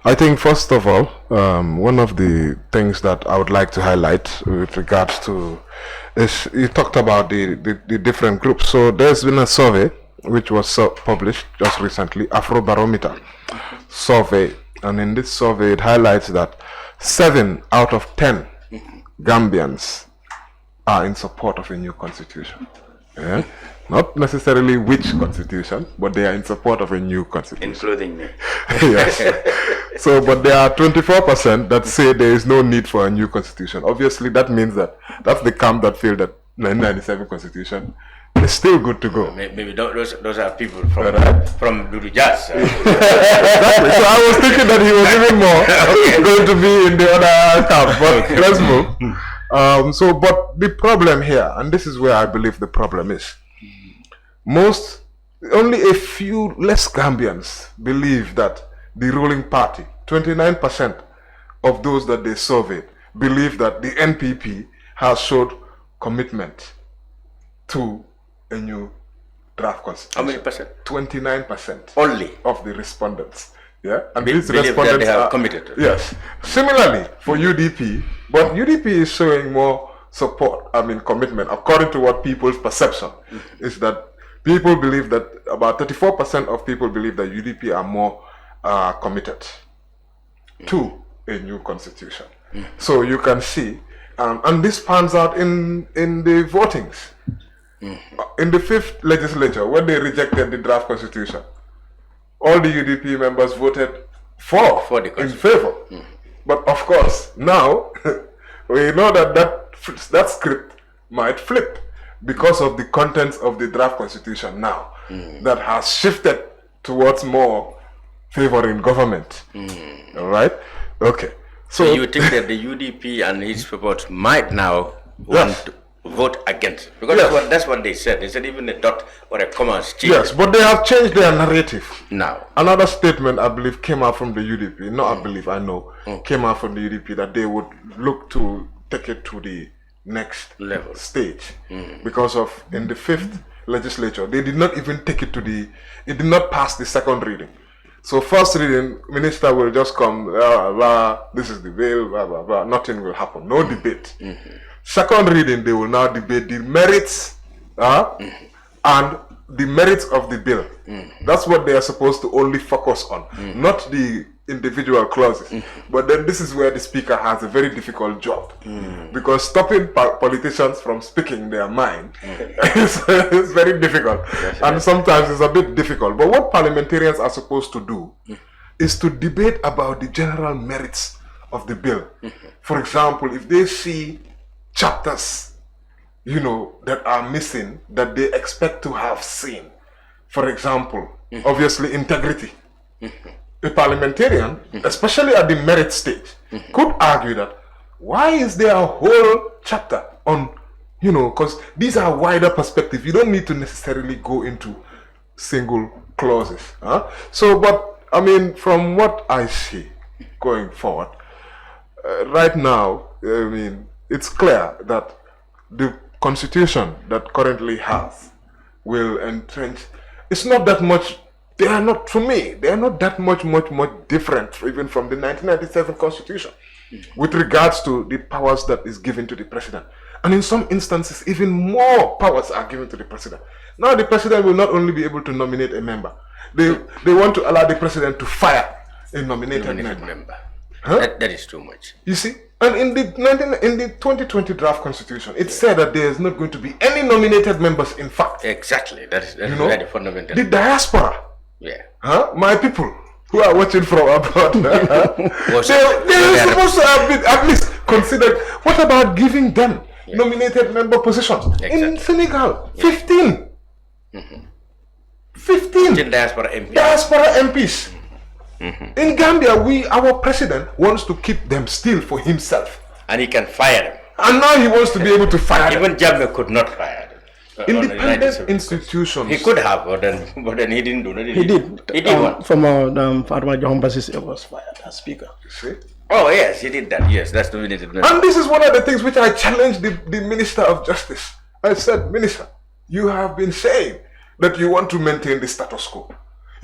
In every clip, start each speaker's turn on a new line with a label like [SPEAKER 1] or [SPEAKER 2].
[SPEAKER 1] I think first of all, one of the things that I would like to highlight with regards to is you talked about the different groups. So there's been a survey which was published just recently, Afrobarometer survey, and in this survey it highlights that 7 out of 10 Gambians are in support of a new constitution. Yeah? Not necessarily which constitution, but they are in support of a new constitution.
[SPEAKER 2] Including me.
[SPEAKER 1] Yes. So, but there are 24% that say there is no need for a new constitution. Obviously, that means that that's the camp that feel that 1997 constitution is still good to go.
[SPEAKER 2] Maybe those are people from Dudu Jazz.
[SPEAKER 1] Exactly. So I was thinking that he was even more going to be in the other camp. But let's move. But the problem here, and this is where I believe the problem is, only a few less Gambians believe that the ruling party, 29% of those that they surveyed, believe that the NPP has showed commitment to a new draft constitution.
[SPEAKER 2] How many percent?
[SPEAKER 1] 29%
[SPEAKER 2] only
[SPEAKER 1] of the respondents. Yeah, and
[SPEAKER 2] these respondents that they have committed.
[SPEAKER 1] Yes. Similarly for UDP, but UDP is showing more support. Commitment. According to what people's perception is that people believe that about 34% of people believe that UDP are more committed to a new constitution. So you can see, and this pans out in the votings. In the 5th legislature, when they rejected the draft constitution, all the UDP members voted for in favor. But of course, now we know that script might flip because of the contents of the draft constitution now that has shifted towards more favoring government. All right? Okay.
[SPEAKER 2] So you think that the UDP and its supporters might now want to vote against? Because that's what they said. They said even a dot or a comma is changed.
[SPEAKER 1] Yes, but they have changed their narrative.
[SPEAKER 2] Now.
[SPEAKER 1] Another statement, I believe, came out from the UDP. Not I believe, I know. Came out from the UDP that they would look to take it to the next
[SPEAKER 2] level
[SPEAKER 1] stage because of in the 5th legislature they did not even take it to it did not pass the 2nd reading. So first reading, minister will just come, this is the bill, blah blah blah, nothing will happen, no debate. 2nd reading, they will now debate the merits and the merits of the bill. That's what they are supposed to only focus on, not the individual clauses. But then this is where the speaker has a very difficult job, because stopping politicians from speaking their mind is very difficult. And sometimes it's a bit difficult. But what parliamentarians are supposed to do is to debate about the general merits of the bill. For example, if they see chapters, that are missing, that they expect to have seen. For example, obviously integrity. A parliamentarian, especially at the merit stage, could argue that why is there a whole chapter on, because these are wider perspectives. You don't need to necessarily go into single clauses. So, but from what I see going forward, right now, it's clear that the constitution that currently has will entrench. It's not that much. They are not, for me, they are not that much different even from the 1997 constitution with regards to the powers that is given to the president. And in some instances, even more powers are given to the president. Now the president will not only be able to nominate a member, they want to allow the president to fire a nominated member.
[SPEAKER 2] That is too much.
[SPEAKER 1] You see? And in the 2020 draft constitution, it said that there is not going to be any nominated members, in fact.
[SPEAKER 2] Exactly. That is very fundamental.
[SPEAKER 1] The diaspora.
[SPEAKER 2] Yeah.
[SPEAKER 1] My people who are watching from abroad. They are supposed to have been at least considered. What about giving them nominated member positions? Exactly. In Senegal, 15. 15
[SPEAKER 2] diaspora MPs.
[SPEAKER 1] Diaspora MPs. In Gambia, our president wants to keep them still for himself.
[SPEAKER 2] And he can fire them.
[SPEAKER 1] And now he wants to be able to fire them.
[SPEAKER 2] Even Jammeh could not fire them.
[SPEAKER 1] Independent institutions.
[SPEAKER 2] He could have, but then he didn't do it.
[SPEAKER 3] He did.
[SPEAKER 2] He did what?
[SPEAKER 3] From Fatma John Basis was fired as speaker.
[SPEAKER 1] See?
[SPEAKER 2] Oh yes, he did that. Yes, that's the minute.
[SPEAKER 1] And this is one of the things which I challenged the Minister of Justice. I said, Minister, you have been saying that you want to maintain the status quo.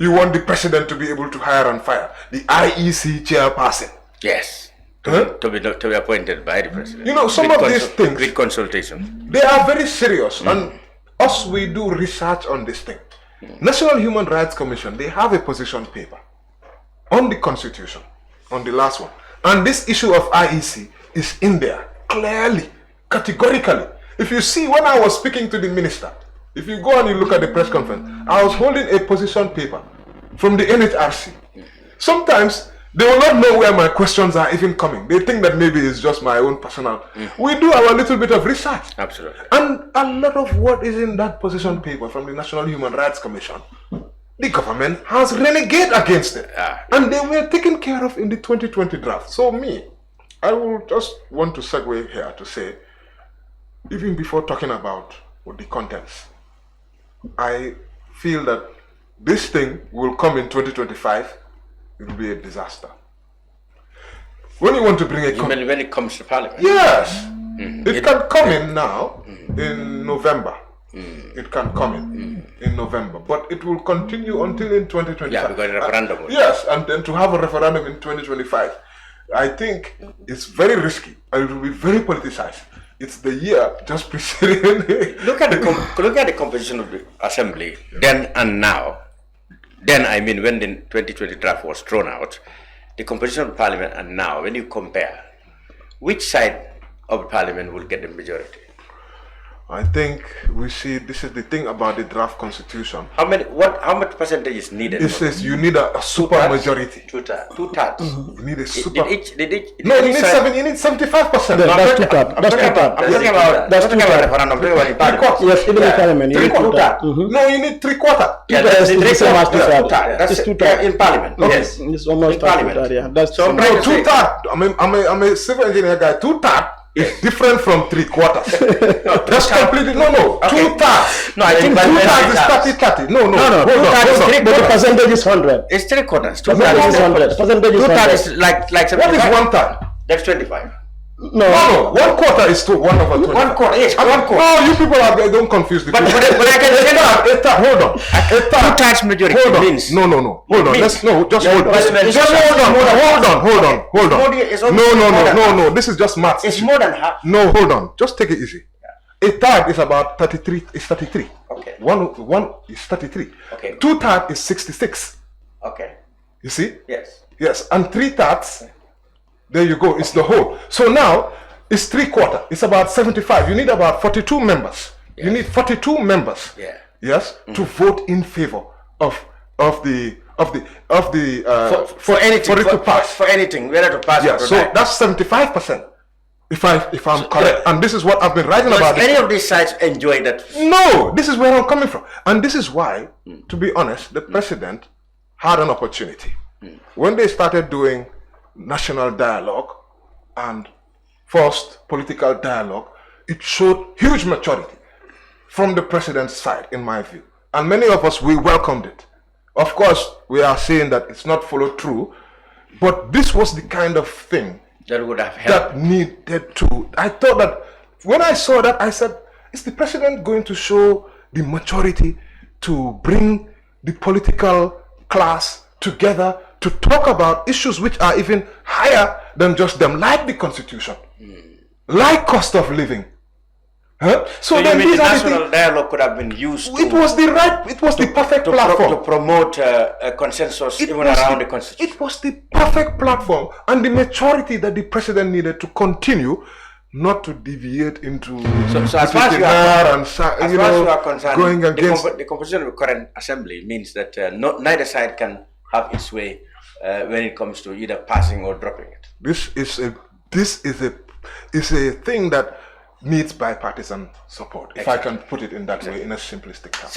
[SPEAKER 1] You want the president to be able to hire and fire the IEC chairperson.
[SPEAKER 2] Yes. To be appointed by the president.
[SPEAKER 1] You know, some of these things,
[SPEAKER 2] with consultation,
[SPEAKER 1] they are very serious. And us, we do research on this thing. National Human Rights Commission, they have a position paper on the constitution, on the last one. And this issue of IEC is in there, clearly, categorically. If you see, when I was speaking to the minister, if you go and you look at the press conference, I was holding a position paper from the NHRC. Sometimes they will not know where my questions are even coming. They think that maybe it's just my own personal. We do our little bit of research.
[SPEAKER 2] Absolutely.
[SPEAKER 1] And a lot of what is in that position paper from the National Human Rights Commission, the government has renegade against it. And they were taken care of in the 2020 draft. So I will just want to segue here to say, even before talking about the contents, I feel that this thing will come in 2025. It will be a disaster. When you want to bring a...
[SPEAKER 2] when it comes to parliament?
[SPEAKER 1] Yes. It can come in now, in November. It can come in November. But it will continue until in 2025.
[SPEAKER 2] Yeah, because referendum.
[SPEAKER 1] Yes, and then to have a referendum in 2025. I think it's very risky and it will be very politicized. It's the year just preceding.
[SPEAKER 2] Look at the composition of the assembly then and now. Then, I mean, when the 2020 draft was thrown out, the composition of parliament and now, when you compare, which side of parliament will get the majority?
[SPEAKER 1] I think we see, this is the thing about the draft constitution.
[SPEAKER 2] How much percentage is needed?
[SPEAKER 1] It says you need a super majority.
[SPEAKER 2] Two-thirds.
[SPEAKER 1] You need a super...
[SPEAKER 2] You
[SPEAKER 1] need 75%.
[SPEAKER 3] That's two-thirds.
[SPEAKER 2] I'm talking about referendum.
[SPEAKER 3] Yes, even in parliament.
[SPEAKER 2] You need two-thirds.
[SPEAKER 1] No, you need three-quarters.
[SPEAKER 3] That's two-thirds.
[SPEAKER 2] In parliament. Yes.
[SPEAKER 3] It's almost
[SPEAKER 2] in parliament.
[SPEAKER 3] Yeah. That's
[SPEAKER 2] so
[SPEAKER 1] no, two-thirds. I'm a civil engineer guy. Two-thirds is different from three-quarters. That's completely two-thirds.
[SPEAKER 2] No, I think
[SPEAKER 1] two-thirds is 30-30. No.
[SPEAKER 3] Hold on. But the percentage is 100.
[SPEAKER 2] It's three-quarters.
[SPEAKER 3] Percentage is 100. Percentage is 100.
[SPEAKER 2] Two-thirds is like 75.
[SPEAKER 1] What is one-third?
[SPEAKER 2] That's 25.
[SPEAKER 1] No. 1/4 is to 1 over 20.
[SPEAKER 2] 1/4, yes, 1/4.
[SPEAKER 1] No, you people don't confuse the two.
[SPEAKER 2] But I can say that.
[SPEAKER 1] Hold on.
[SPEAKER 2] Two-thirds majority means.
[SPEAKER 1] No. Hold on. Just hold on. No. This is just maths.
[SPEAKER 2] It's more than half.
[SPEAKER 1] No, hold on. Just take it easy. A third is about 33. It's 33.
[SPEAKER 2] Okay.
[SPEAKER 1] One is 33.
[SPEAKER 2] Okay.
[SPEAKER 1] 2/3 is 66.
[SPEAKER 2] Okay.
[SPEAKER 1] You see?
[SPEAKER 2] Yes.
[SPEAKER 1] And 3/3. There you go. It's the whole. So now it's three-quarters. It's about 75. You need about 42 members.
[SPEAKER 2] Yes.
[SPEAKER 1] You need 42 members.
[SPEAKER 2] Yeah.
[SPEAKER 1] Yes. To vote in favor of the
[SPEAKER 2] for anything
[SPEAKER 1] for it to pass.
[SPEAKER 2] For anything, whether to pass.
[SPEAKER 1] Yeah.
[SPEAKER 2] Or to
[SPEAKER 1] So
[SPEAKER 2] die.
[SPEAKER 1] that's 75%. If I'm correct, and this is what I've been writing about.
[SPEAKER 2] Any of these sides enjoy that?
[SPEAKER 1] No. This is where I'm coming from, and this is why, to be honest, the president had an opportunity when they started doing national dialogue and forced political dialogue. It showed huge maturity from the president's side, in my view, and many of us, we welcomed it. Of course, we are saying that it's not followed through, but this was the kind of thing
[SPEAKER 2] that would have helped.
[SPEAKER 1] That needed to. I thought that when I saw that, I said, is the president going to show the maturity to bring the political class together to talk about issues which are even higher than just them, like the constitution, like cost of living.
[SPEAKER 2] So then the national dialogue could have been used.
[SPEAKER 1] It was the perfect platform
[SPEAKER 2] to promote a consensus around the constitution.
[SPEAKER 1] It was the perfect platform and the maturity that the president needed to continue, not to deviate into.
[SPEAKER 2] So as far as you are concerned,
[SPEAKER 1] going against
[SPEAKER 2] the composition of the current assembly means that neither side can have its way when it comes to either passing or dropping it.
[SPEAKER 1] This is a thing that needs bipartisan support, if I can put it in that way, in a simplistic term.